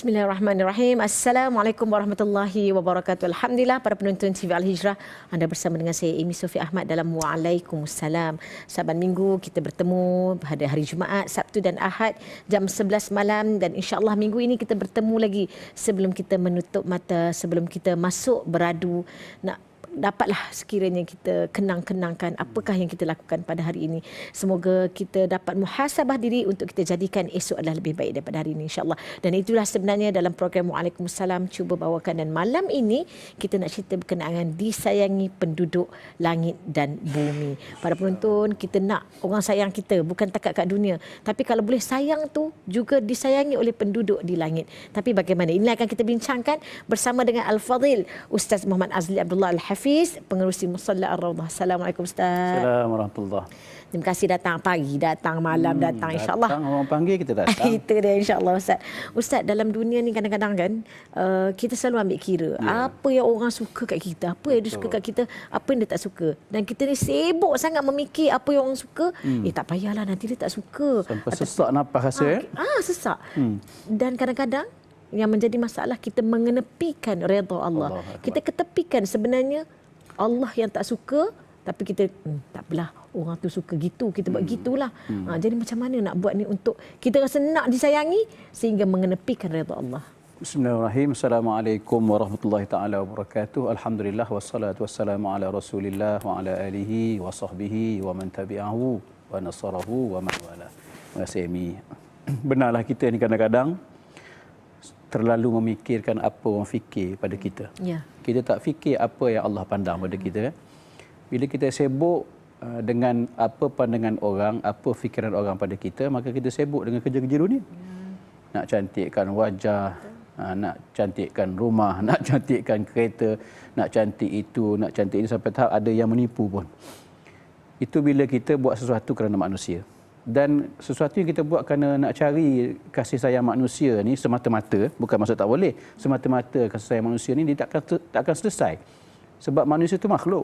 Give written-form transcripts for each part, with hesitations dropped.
Bismillahirrahmanirrahim. Assalamualaikum warahmatullahi wabarakatuh. Alhamdulillah para penonton TV Al-Hijrah, anda bersama dengan saya Amy Sophie Ahmad dalam Waalaikumsalam. Saban minggu kita bertemu pada hari Jumaat, Sabtu dan Ahad jam 11 malam, dan insya-Allah minggu ini kita bertemu lagi sebelum kita menutup mata, sebelum kita masuk beradu, nak dapatlah sekiranya kita kenang-kenangkan apakah yang kita lakukan pada hari ini. Semoga kita dapat muhasabah diri untuk kita jadikan esok adalah lebih baik daripada hari ini, insya-Allah. Dan itulah sebenarnya dalam program Waalaikumsalam cuba bawakan. Dan malam ini kita nak cerita berkenaan disayangi penduduk langit dan bumi. Para penonton, kita nak orang sayang kita bukan takat kat dunia, tapi kalau boleh sayang tu juga disayangi oleh penduduk di langit. Tapi bagaimana? Ini akan kita bincangkan bersama dengan Al-Fadhil Ustaz Muhammad Azli Abdullah Al-Hafiz, pengerusi Musalla Ar-Rawdah. Assalamualaikum Ustaz. Assalamualaikum warahmatullahi. Terima kasih datang pagi, datang malam, datang insya-Allah. Datang orang panggil kita datang. Itu dia insya-Allah Ustaz. Ustaz, dalam dunia ni kadang-kadang kan kita selalu ambil kira apa yang orang suka kat kita, apa yang dia suka kat kita, apa yang dia tak suka. Dan kita ni sibuk sangat memikir apa yang orang suka. Tak payahlah, nanti dia tak suka. Sampai sesak nafas rasa sesak. Dan kadang-kadang yang menjadi masalah kita mengenepikan redha Allah. Kita ketepikan sebenarnya Allah yang tak suka, tapi kita tak apalah, orang tu suka gitu, kita buat gitulah. Jadi macam mana nak buat ni untuk kita rasa nak disayangi sehingga mengenepikan redha Allah? Bismillahirrahmanirrahim. Assalamualaikum warahmatullahi taala wabarakatuh. Alhamdulillah wassalatu wassalamu ala Rasulillah wa ala alihi wa sahbihi wa man tabi'ahu wa nasarahu wa man wala. Terima kasih Amy. Benarlah kita ni kadang-kadang terlalu memikirkan apa orang fikir pada kita. Kita tak fikir apa yang Allah pandang pada kita. Bila kita sibuk dengan apa pandangan orang, apa fikiran orang pada kita, maka kita sibuk dengan kerja-kerja dunia. Nak cantikkan wajah, nak cantikkan rumah, nak cantikkan kereta, nak cantik itu, nak cantik ini, sampai tahap ada yang menipu pun. Itu bila kita buat sesuatu kerana manusia. Dan sesuatu yang kita buat kerana nak cari kasih sayang manusia ni semata-mata, bukan maksud tak boleh, semata-mata kasih sayang manusia ni dia tak akan selesai. Sebab manusia itu makhluk.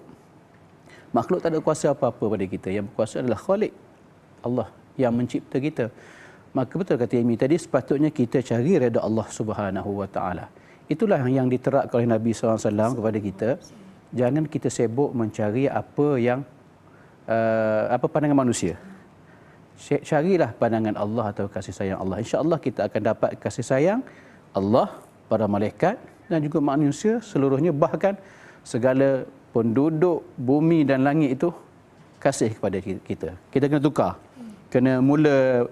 Makhluk tak ada kuasa apa-apa pada kita. Yang berkuasa adalah Khalik, Allah yang mencipta kita. Maka betul kata Amy tadi, sepatutnya kita cari redha Allah Subhanahu Wa Taala. Itulah yang diterapkan oleh Nabi SAW kepada kita. Jangan kita sibuk mencari apa pandangan manusia. Carilah pandangan Allah atau kasih sayang Allah. InsyaAllah kita akan dapat kasih sayang Allah, para malaikat dan juga manusia seluruhnya, bahkan segala penduduk bumi dan langit itu kasih kepada kita. Kita kena tukar. Kena mula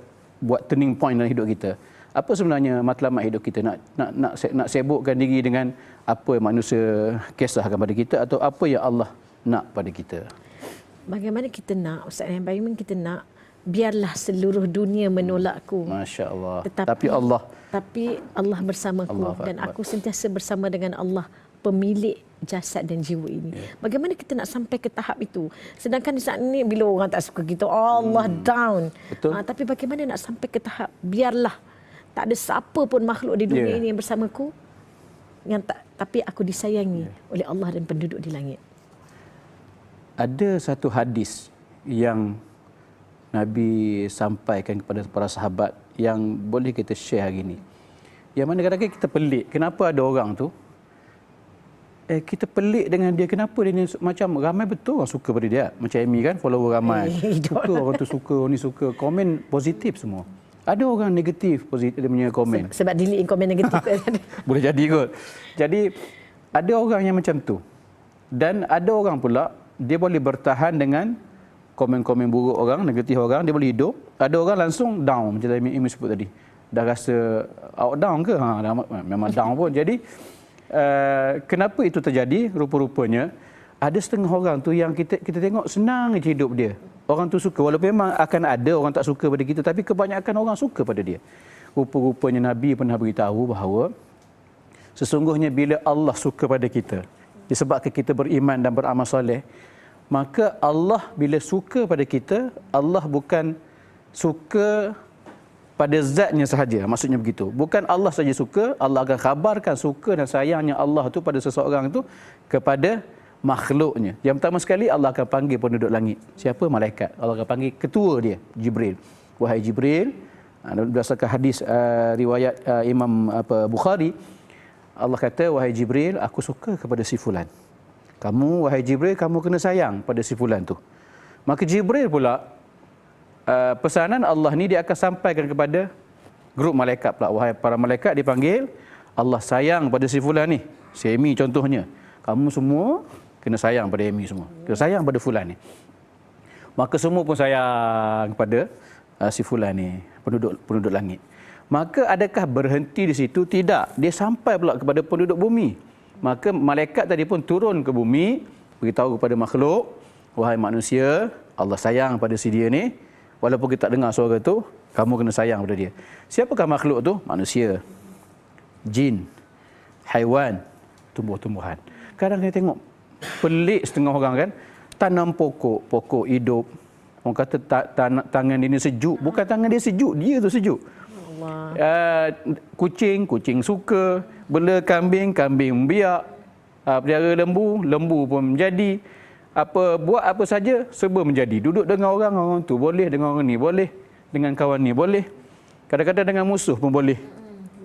buat turning point dalam hidup kita. Apa sebenarnya matlamat hidup kita? Nak sibukkan diri dengan apa yang manusia kisahkan pada kita atau apa yang Allah nak pada kita? Bagaimana kita nak, Ustaz, yang bagaimana kita nak biarlah seluruh dunia menolakku. Masya Allah. Tapi Allah bersamaku. Dan aku sentiasa bersama dengan Allah, pemilik jasad dan jiwa ini. Bagaimana kita nak sampai ke tahap itu? Sedangkan di saat ini bila orang tak suka kita, Allah down. Tapi bagaimana nak sampai ke tahap biarlah tak ada siapa pun makhluk di dunia ini yang bersamaku, tapi aku disayangi oleh Allah dan penduduk di langit. Ada satu hadis yang Nabi sampaikan kepada para sahabat yang boleh kita share hari ini. Yang mana kadang-kadang kita pelik. Kenapa ada orang tu? Kita pelik dengan dia. Kenapa dia ni macam ramai betul orang suka pada dia. Macam Amy kan, follower ramai. Suka orang tu suka, orang ni suka. Komen positif semua. Ada orang negatif positif dia punya komen. Sebab delete komen negatif. Boleh jadi kot. Jadi ada orang yang macam tu. Dan ada orang pula dia boleh bertahan dengan komen-komen buruk orang, negatif orang, dia boleh hidup. Ada orang langsung down, macam Amy sebut tadi. Dah rasa out down ke? Memang down pun. Jadi, kenapa itu terjadi? Rupa-rupanya, ada setengah orang tu yang kita tengok senang je hidup dia. Orang tu suka, walaupun memang akan ada orang tak suka pada kita, tapi kebanyakan orang suka pada dia. Rupa-rupanya Nabi pernah beritahu bahawa sesungguhnya bila Allah suka pada kita, disebabkan kita beriman dan beramal soleh, maka Allah bila suka pada kita, Allah bukan suka pada zatnya sahaja. Maksudnya begitu. Bukan Allah saja suka, Allah akan khabarkan suka dan sayangnya Allah itu pada seseorang itu kepada makhluknya. Yang pertama sekali, Allah akan panggil penduduk langit. Siapa? Malaikat. Allah akan panggil ketua dia, Jibril. Wahai Jibril, Berdasarkan hadis riwayat Imam Bukhari, Allah kata, wahai Jibril, aku suka kepada si fulan. Kamu, wahai Jibril, kamu kena sayang pada si fulan tu. Maka Jibril pula, pesanan Allah ni dia akan sampaikan kepada grup malaikat pula. Wahai para malaikat, dipanggil, Allah sayang pada si fulan ni. Si Amy contohnya. Kamu semua kena sayang pada Amy semua. Kena sayang pada fulan ni. Maka semua pun sayang kepada si fulan ni, penduduk langit. Maka adakah berhenti di situ? Tidak. Dia sampai pula kepada penduduk bumi. Maka malaikat tadi pun turun ke bumi, beritahu kepada makhluk, wahai manusia, Allah sayang pada si dia ni. Walaupun kita tak dengar suara tu, kamu kena sayang pada dia. Siapakah makhluk tu? Manusia, jin, haiwan, tumbuh-tumbuhan. Kadang kita tengok pelik setengah orang kan, tanam pokok hidup. Orang kata tangan dia ni sejuk. Bukan tangan dia sejuk, dia tu sejuk. Kucing suka. Bela kambing membiak. Pelihara lembu pun menjadi. Buat apa saja, serba menjadi. Duduk dengan orang tu boleh, dengan orang ni boleh, dengan kawan ni boleh. Kadang-kadang dengan musuh pun boleh.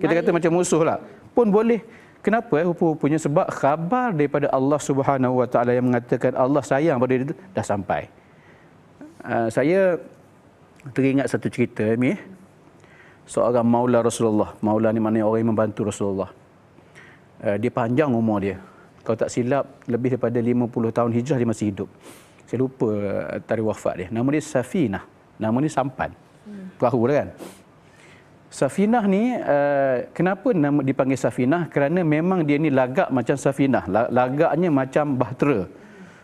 Kita kata macam musuh lah, pun boleh. Kenapa? Rupa-rupanya sebab khabar daripada Allah Subhanahu Wa Taala yang mengatakan Allah sayang pada dia itu dah sampai. Saya teringat satu cerita ni. Seorang maula Rasulullah. Maula ni maknanya orang yang membantu Rasulullah. Dia panjang umur dia. Kalau tak silap, lebih daripada 50 tahun hijrah dia masih hidup. Saya lupa tarikh wafat dia. Nama dia Safinah. Nama dia sampan. Perahu kan. Safinah ni, kenapa nama dipanggil Safinah? Kerana memang dia ni lagak macam Safinah. Lagaknya macam bahtera.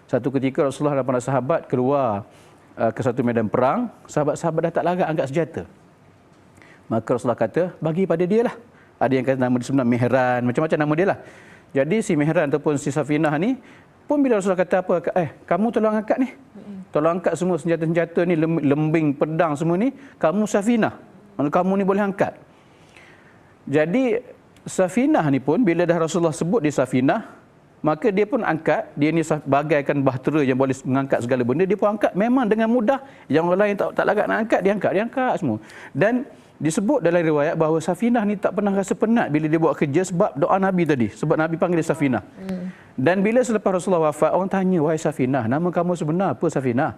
Satu ketika Rasulullah dan para sahabat keluar ke satu medan perang. Sahabat-sahabat dah tak lagak angkat senjata. Maka Rasulullah kata, bagi pada dia lah. Ada yang kata nama dia sebenarnya Mihran, macam-macam nama dia lah. Jadi si Mihran ataupun si Safinah ni, pun bila Rasulullah kata apa, kamu tolong angkat ni. Tolong angkat semua senjata-senjata ni, lembing, pedang semua ni, kamu Safinah. Kamu ni boleh angkat. Jadi Safinah ni pun, bila dah Rasulullah sebut dia Safinah, maka dia pun angkat. Dia ni bagaikan bahtera yang boleh mengangkat segala benda. Dia pun angkat memang dengan mudah. Yang orang lain tak lagak nak angkat, dia angkat semua. Dan disebut dalam riwayat bahawa Safinah ni tak pernah rasa penat bila dia buat kerja sebab doa Nabi tadi. Sebab Nabi panggil dia Safinah. Dan bila selepas Rasulullah wafat, orang tanya, wahai Safinah, nama kamu sebenar apa Safinah?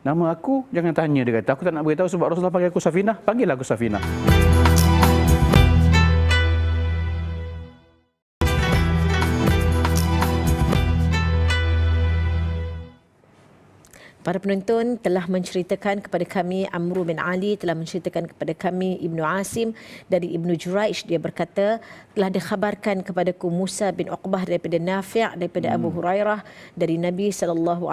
Nama aku, jangan tanya, dia kata. Aku tak nak beritahu sebab Rasulullah panggil aku Safinah. Panggil aku Safinah. Para penonton telah menceritakan kepada kami, Amru bin Ali telah menceritakan kepada kami, Ibnu Asim dari Ibnu Juraij, dia berkata, telah dikhabarkan kepadaku Musa bin Uqbah daripada Nafi' daripada Abu Hurairah dari Nabi SAW,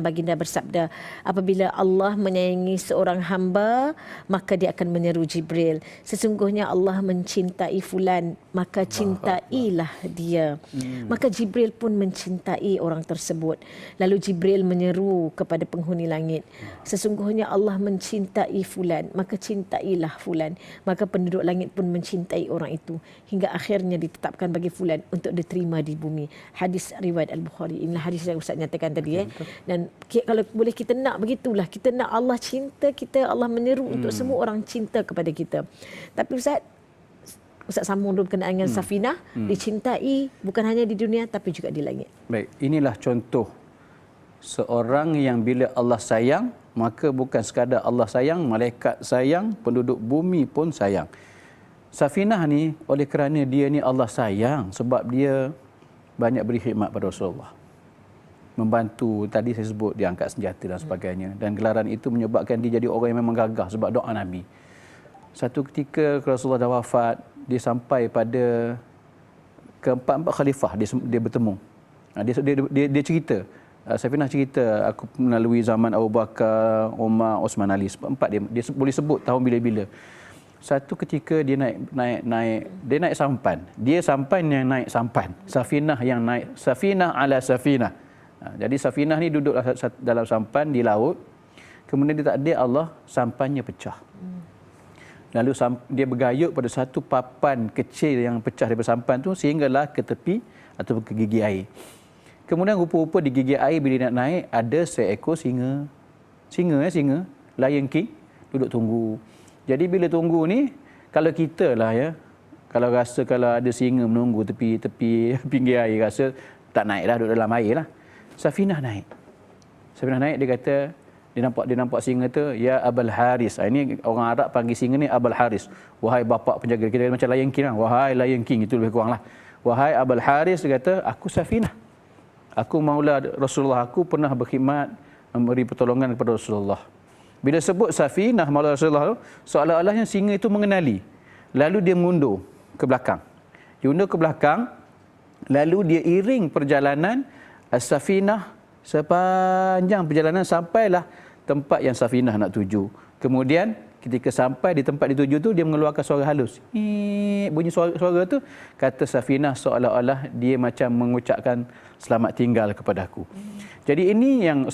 baginda bersabda, apabila Allah menyayangi seorang hamba, maka dia akan menyeru Jibril, sesungguhnya Allah mencintai fulan, maka cintailah dia. Maka Jibril pun mencintai orang tersebut. Lalu Jibril menyeru kepada penghuni langit, sesungguhnya Allah mencintai fulan, maka cintailah fulan. Maka penduduk langit pun mencintai orang itu hingga akhirnya ditetapkan bagi fulan untuk diterima di bumi. Hadis riwayat Al-Bukhari. Inilah hadis yang Ustaz nyatakan tadi. Dan kalau boleh kita nak begitulah, kita nak Allah cinta kita, Allah menyeru untuk semua orang cinta kepada kita. Tapi Ustaz sambung dulu berkenaan dengan Safinah, dicintai bukan hanya di dunia tapi juga di langit. Baik, inilah contoh seorang yang bila Allah sayang, maka bukan sekadar Allah sayang, malaikat sayang, penduduk bumi pun sayang. Safinah ni, oleh kerana dia ni Allah sayang, sebab dia banyak beri khidmat pada Rasulullah. Membantu, tadi saya sebut dia angkat senjata dan sebagainya. Dan gelaran itu menyebabkan dia jadi orang yang memang gagah sebab doa Nabi. Satu ketika Rasulullah dah wafat, dia sampai pada keempat-empat khalifah dia bertemu. Dia cerita. Safinah cerita, aku melalui zaman Abu Bakar, Umar, Osman, Ali. Empat dia boleh sebut tahun bila-bila. Satu ketika dia naik sampan. Dia sampan yang naik sampan. Safinah yang naik. Safinah ala Safinah. Jadi Safinah ni duduk dalam sampan di laut. Kemudian dia tak ada Allah, sampannya pecah. Lalu dia bergayut pada satu papan kecil yang pecah daripada sampan tu sehinggalah ke tepi atau ke gigi air. Kemudian rupa-rupa di gigi air bila nak naik ada seekor singa. Singa, Lion King duduk tunggu. Jadi bila tunggu ni, kalau kita lah ya, kalau rasa kalau ada singa menunggu tepi pinggir air, rasa tak naik dah, duduk dalam air lah. Safinah naik. Safinah naik, dia kata, dia nampak singa tu, ya Abul Haris. Ini orang Arab panggil singa ni Abul Haris. Wahai bapa penjaga, kita macam Lion King lah. Wahai Lion King, itu lebih kurang lah. Wahai Abul Haris, dia kata, aku Safinah. Aku Maula Rasulullah, aku pernah berkhidmat memberi pertolongan kepada Rasulullah. Bila sebut Safinah Maula Rasulullah, seolah-olahnya singa itu mengenali. Lalu dia mundur ke belakang. Dia mundur ke belakang, lalu dia iring perjalanan Safinah sepanjang perjalanan sampailah tempat yang Safinah nak tuju. Kemudian ketika sampai di tempat dituju tu, dia mengeluarkan suara halus. Bunyi suara tu, kata Safinah seolah-olah dia macam mengucapkan selamat tinggal kepadaku. Jadi ini yang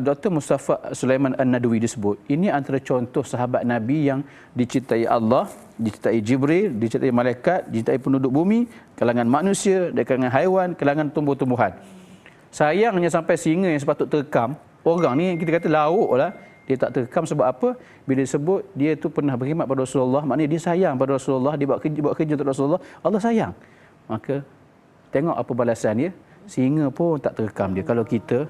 Dr. Mustafa Sulaiman An-Nadwi disebut. Ini antara contoh sahabat Nabi yang dicintai Allah, dicintai Jibril, dicintai malaikat, dicintai penduduk bumi, kalangan manusia, dan kalangan haiwan, kalangan tumbuh-tumbuhan. Sayangnya sampai singa yang sepatut terekam, orang ni kita kata lauk lah, dia tak terekam sebab apa? Bila disebut dia tu pernah berkhidmat pada Rasulullah, maknanya dia sayang pada Rasulullah, dia buat kerja untuk Rasulullah, Allah sayang. Maka tengok apa balasan dia. Singa pun tak terekam dia. Kalau kita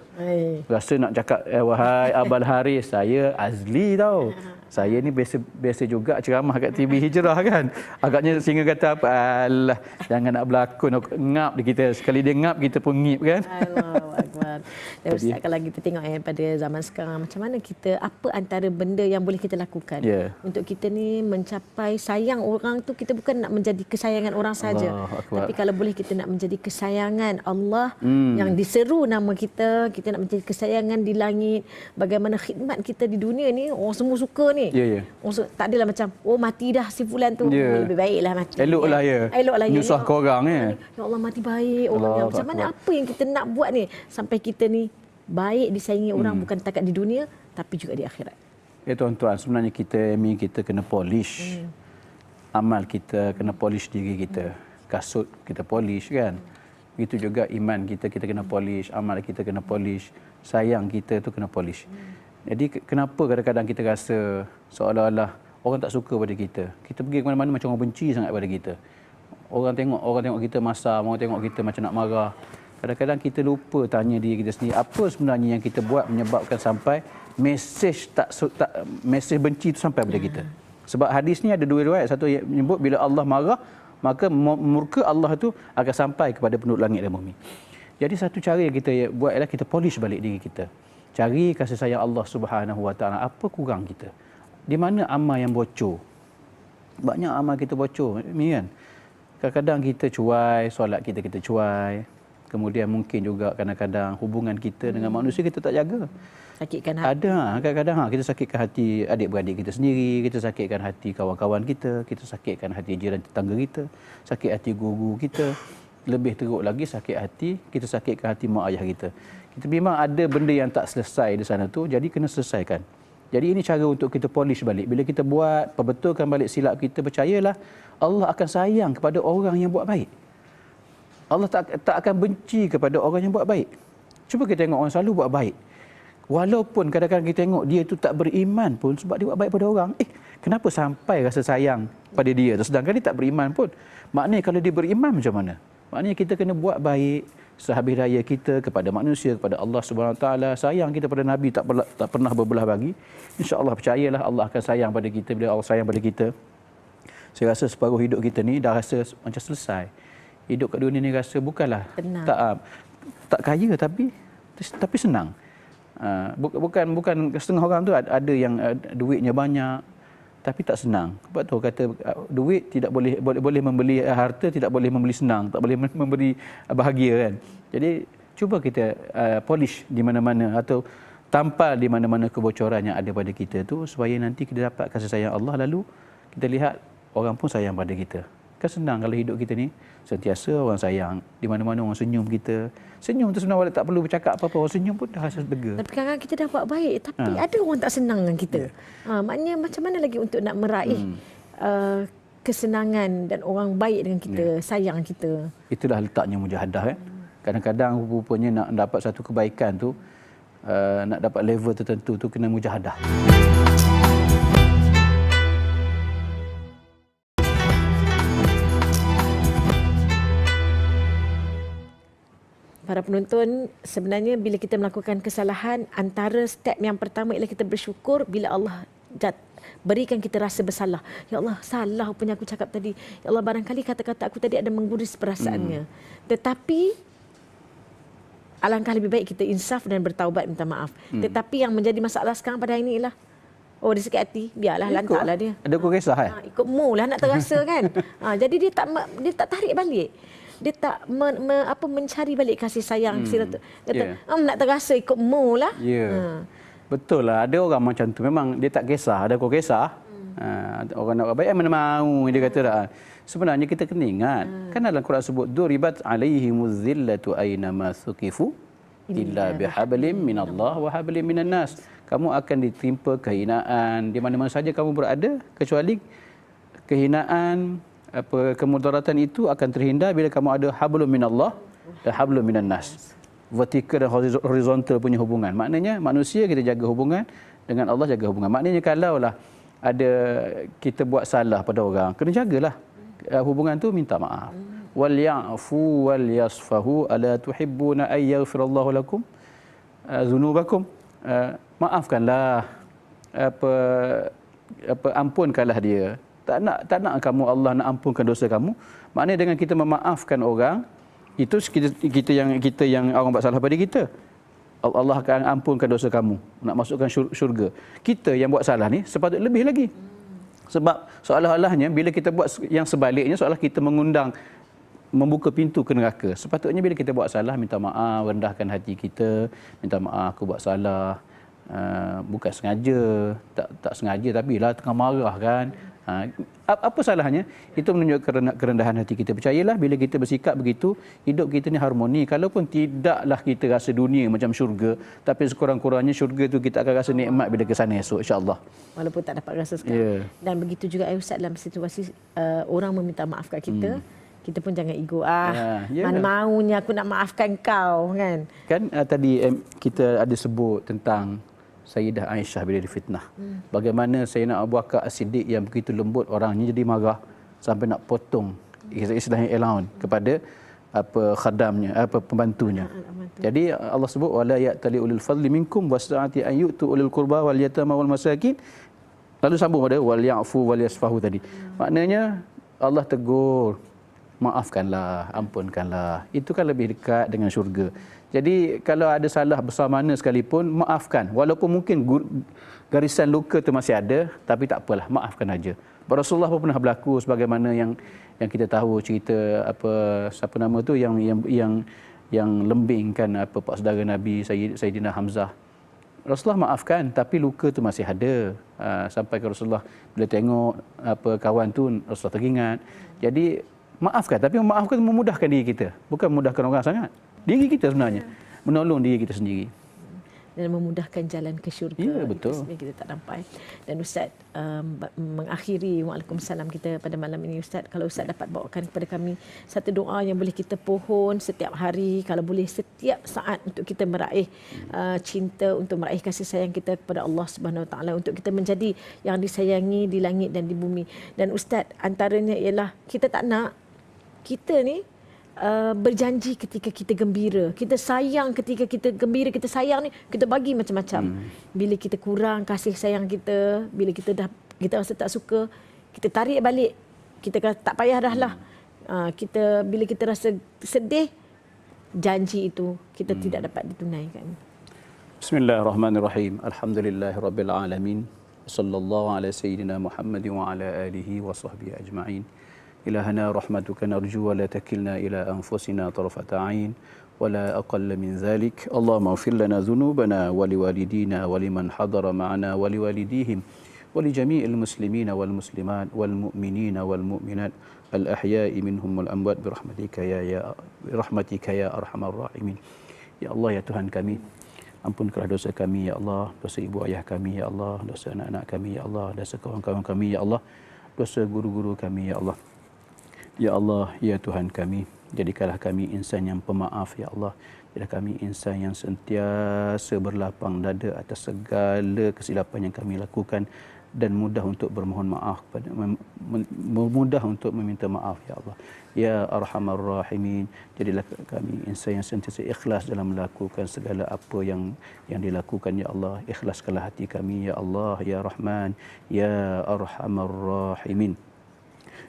rasa nak cakap, wahai Abul Haris, saya Azli tau. Saya ni biasa juga ceramah kat TV Hijrah kan. Agaknya singa kata apa? Alah, jangan nak berlakon. Ngap dia kita. Sekali dia ngap, kita pun ngip kan. Allahu Akbar. Dan Ustaz, kalau kita tengok pada zaman sekarang, macam mana kita, apa antara benda yang boleh kita lakukan untuk kita ni mencapai sayang orang tu, kita bukan nak menjadi kesayangan orang saja. Tapi kalau boleh kita nak menjadi kesayangan Allah yang diseru nama kita, kita nak menjadi kesayangan di langit. Bagaimana khidmat kita di dunia ni, orang semua suka ni. Tak adalah macam, mati dah si fulan tu. Lebih baiklah mati. Eloklah Eloklah ya. Nyusah korang ya. Ya Allah, mati baik orang. Macam mana, apa yang kita nak buat ni sampai kita ni baik disayangi orang, bukan takat di dunia tapi juga di akhirat. Ya tuan-tuan, sebenarnya kita kena polish. Amal kita kena polish diri kita. Kasut kita polish kan. Begitu juga iman kita kena polish, amal kita kena polish, sayang kita tu kena polish. Jadi kenapa kadang-kadang kita rasa seolah-olah orang tak suka pada kita. Kita pergi ke mana-mana macam orang benci sangat pada kita. Orang tengok kita masam, orang tengok kita macam nak marah. Kadang-kadang kita lupa tanya diri kita sendiri, apa sebenarnya yang kita buat menyebabkan sampai mesej mesej benci itu sampai pada kita. Sebab hadis ni ada dua riwayat, satu yang menyebut bila Allah marah, maka murka Allah itu akan sampai kepada penduduk langit dan bumi. Jadi satu cara yang kita buat ialah kita polish balik diri kita. Cari kasih sayang Allah Subhanahu Wa Taala. Apa kurang kita? Di mana amal yang bocor? Banyak amal kita bocor, ni kan. Kadang-kadang kita cuai, solat kita cuai. Kemudian mungkin juga kadang-kadang hubungan kita dengan manusia kita tak jaga. Sakitkan hati. Ada kadang-kadang kita sakitkan hati adik-beradik kita sendiri, kita sakitkan hati kawan-kawan kita sakitkan hati jiran tetangga kita, sakit hati guru kita. Lebih teruk lagi sakit hati, kita sakitkan hati mak ayah kita. Kita memang ada benda yang tak selesai di sana tu, jadi kena selesaikan. Jadi ini cara untuk kita polish balik. Bila kita buat, perbetulkan balik silap kita, percayalah Allah akan sayang kepada orang yang buat baik. Allah tak akan benci kepada orang yang buat baik. Cuba kita tengok orang selalu buat baik. Walaupun kadang-kadang kita tengok dia tu tak beriman pun sebab dia buat baik pada orang. Kenapa sampai rasa sayang pada dia? Sedangkan dia tak beriman pun. Maknanya kalau dia beriman macam mana? Maknanya kita kena buat baik sehabis raya kita kepada manusia, kepada Allah Subhanahu Wa Taala. Sayang kita pada Nabi tak pernah berbelah bagi. InsyaAllah percayalah Allah akan sayang pada kita. Bila Allah sayang pada kita, saya rasa separuh hidup kita ni dah rasa macam selesai. Hidup kat dunia ni rasa bukanlah tak kaya tapi senang. Bukan setengah orang tu ada yang duitnya banyak tapi tak senang. Sebab tu kata duit tidak boleh membeli harta, tidak boleh membeli senang, tak boleh memberi bahagia kan. Jadi cuba kita polish di mana-mana atau tampal di mana-mana kebocoran yang ada pada kita tu supaya nanti kita dapat kasih sayang Allah, lalu kita lihat orang pun sayang pada kita. Kan senang kalau hidup kita ni sentiasa orang sayang, di mana-mana orang senyum kita. Senyum tu sebenarnya tak perlu bercakap apa-apa, orang senyum pun dah rasa lega. Tapi kadang-kadang kita dah buat baik tapi ada orang tak senang dengan kita. Maknanya macam mana lagi untuk nak meraih kesenangan dan orang baik dengan kita, sayang kita. Itulah letaknya mujahadah kan. Kadang-kadang rupanya nak dapat satu kebaikan tu, nak dapat level tertentu tu kena mujahadah. Para penonton, sebenarnya bila kita melakukan kesalahan, antara step yang pertama ialah kita bersyukur bila Allah berikan kita rasa bersalah. Ya Allah, salah apa yang aku cakap tadi. Ya Allah, barangkali kata-kata aku tadi ada mengguris perasaannya. Tetapi alangkah lebih baik kita insaf dan bertaubat minta maaf. Tetapi yang menjadi masalah sekarang pada hari ini ialah, oh dia sakit hati, biarlah lantaklah dia. Ada kau kisah Ikut mu lah nak terasa kan. Jadi dia tak tarik balik. Dia tak mencari balik kasih sayang. Dia nak terasa ikut mu lah. Betul lah, ada orang macam tu memang dia tak kisah, ada kau kisah. Orang nak baik mana mau dia kata dah. Sebenarnya kita kena ingat, kan dalam Quran sebut duribat alaihimuz zillatu aina ma thuqifu illa bihablim minallah wa hablim minan nas. Kamu akan ditimpa kehinaan di mana-mana saja kamu berada, kecuali kehinaan kemudaratan itu akan terhindar bila kamu ada hablum minallah dan hablum minan nas. Vertikal dan horizontal punya hubungan. Maknanya manusia kita jaga hubungan dengan Allah, jaga hubungan. Maknanya kalaulah ada kita buat salah pada orang, kena jagalah hubungan tu, minta maaf. Wal ya'fu wal yasfahu ala tuhibbuna ay yaghfirallahu lakum dzunubakum. Maafkanlah, ampunkanlah dia. Tak nak kamu Allah nak ampunkan dosa kamu. Maknanya dengan kita memaafkan orang, itu kita yang orang buat salah pada kita, Allah akan ampunkan dosa kamu, nak masukkan syurga. Kita yang buat salah ni sepatutnya lebih lagi. Sebab seolah-olahnya bila kita buat yang sebaliknya, seolah kita mengundang, membuka pintu ke neraka. Sepatutnya bila kita buat salah, minta maaf, rendahkan hati kita, minta maaf, aku buat salah, bukan sengaja, tak sengaja tapi lah tengah marah kan. Apa salahnya? Itu menunjukkan kerendahan hati kita. Percayalah bila kita bersikap begitu, hidup kita ni harmoni. Kalaupun tidaklah kita rasa dunia macam syurga, tapi sekurang-kurangnya syurga tu kita akan rasa nikmat bila ke sana esok, insya-Allah. Walaupun tak dapat rasa sekarang. Dan begitu juga Ustaz, dalam situasi orang meminta maaf kat kita, kita pun jangan ego. Mana maunya aku nak maafkan kau kan. Kan tadi kita ada sebut tentang Sayyidah Aisyah bila difitnah. Bagaimana Sayyidina Abu Bakar As-Siddiq yang begitu lembut orangnya jadi marah sampai nak potong istilahnya allowance kepada khadamnya, pembantunya. Jadi Allah sebut wala ya'tali ulul fadli minkum wasa'ati an yu'tu ulul qurba wal yatama wal masakin. Lalu sambung pada wal ya'fu wal yasfahu tadi. Maknanya Allah tegur, maafkanlah, ampunkanlah. Itu kan lebih dekat dengan syurga. Jadi kalau ada salah besar mana sekalipun, maafkan. Walaupun mungkin garisan luka tu masih ada, tapi tak apalah, maafkan aja. Rasulullah pun pernah berlaku sebagaimana yang kita tahu cerita siapa nama tu yang lembingkan pak saudara Nabi Sayyidina Hamzah. Rasulullah maafkan, tapi luka tu masih ada. Sampai ke Rasulullah bila tengok kawan tu, Rasulullah teringat. Jadi maafkan, tapi memaafkan memudahkan diri kita, bukan memudahkan orang sangat. Diri kita sebenarnya, menolong diri kita sendiri. Dan memudahkan jalan ke syurga. Ya, betul. Itu kita tak nampak. Dan Ustaz mengakhiri Waalaikumsalam kita pada malam ini, Ustaz. Kalau Ustaz dapat bawakan kepada kami satu doa yang boleh kita pohon setiap hari, kalau boleh setiap saat untuk kita meraih cinta, untuk meraih kasih sayang kita kepada Allah Subhanahu Wa Taala, untuk kita menjadi yang disayangi di langit dan di bumi. Dan Ustaz, antaranya ialah kita tak nak kita ni berjanji ketika kita gembira, kita sayang ketika kita gembira, kita sayang ni kita bagi macam-macam. Bila kita kurang kasih sayang kita, bila kita rasa tak suka, kita tarik balik. Kita kata tak payah dah lah. Bila kita rasa sedih, janji itu kita tidak dapat ditunaikan. Bismillahirrahmanirrahim. Alhamdulillahirabbil alamin. Sallallahu ala sayyidina Muhammad wa ala alihi wa sahbihi ajma'in. إلهنا رحمتك نرجو ولا تكلنا إلى أنفسنا طرفة عين ولا أقل من ذلك اللهم اغفر لنا ذنوبنا ولوالدينا ولمن حضر معنا ولوالديهم ولجميع المسلمين والمسلمات والمؤمنين والمؤمنات الأحياء منهم والأموات برحمتك يا أرحم الراحمين. Ya Allah, ya Tuhan kami, ampunkanlah dosa kami ya Allah, dosa ibu ayah kami ya Allah, dosa anak-anak kami ya Allah, dosa kawan-kawan kami ya Allah, dosa guru-guru kami ya Allah. Ya Allah, ya Tuhan kami, jadikanlah kami insan yang pemaaf ya Allah. Jadikanlah kami insan yang sentiasa berlapang dada atas segala kesilapan yang kami lakukan dan mudah untuk bermohon maaf kepada mudah untuk meminta maaf ya Allah. Ya Arhamar Rahimin, jadilah kami insan yang sentiasa ikhlas dalam melakukan segala apa yang dilakukan ya Allah. Ikhlaskanlah hati kami ya Allah ya Rahman ya Arhamar Rahimin.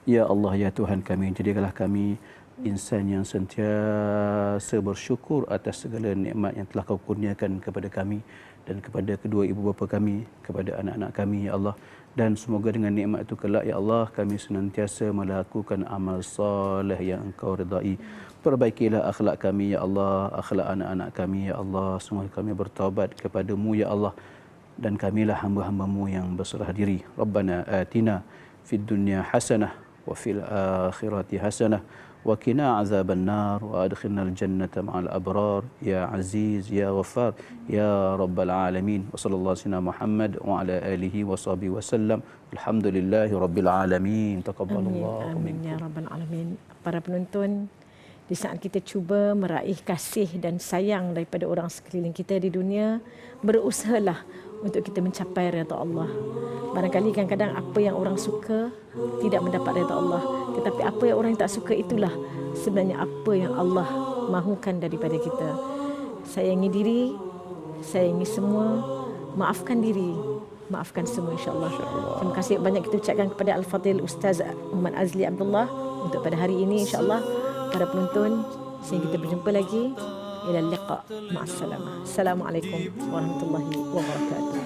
Ya Allah ya Tuhan kami, jadikanlah kami insan yang sentiasa bersyukur atas segala nikmat yang telah Kau kurniakan kepada kami dan kepada kedua ibu bapa kami, kepada anak-anak kami ya Allah. Dan semoga dengan nikmat itu kelak ya Allah kami senantiasa melakukan amal soleh yang Engkau redai. Perbaikilah akhlak kami ya Allah, akhlak anak-anak kami ya Allah. Semoga kami bertaubat kepadamu ya Allah, dan kamilah hamba-hamba-Mu yang berserah diri. Rabbana atina fid dunya hasanah wa fil akhirati hasanah wa qina azaban nar wa adkhilnal jannata ma'al abrar ya aziz ya ghaffar ya rabbal alamin. Wa sallallahu alaihi Muhammad wa ala alihi wa sahbihi wasallam. Alhamdulillahi rabbil alamin. Taqabbalallahu Amin ya rabbal alamin. Para penonton, di saat kita cuba meraih kasih dan sayang daripada orang sekeliling kita di dunia, berusahalah untuk kita mencapai redha Allah. Barangkali kadang-kadang apa yang orang suka tidak mendapat redha Allah, tetapi apa yang orang tak suka itulah sebenarnya apa yang Allah mahukan daripada kita. Sayangi diri, sayangi semua, maafkan diri, maafkan semua insya-Allah. Terima kasih banyak kita ucapkan kepada Al-Fadhil Ustaz Muhammad Azli Abdullah untuk pada hari ini insya-Allah. Para penonton, sehingga kita berjumpa lagi. Ila liqa, ma'assalamah. Assalamualaikum warahmatullahi wabarakatuh.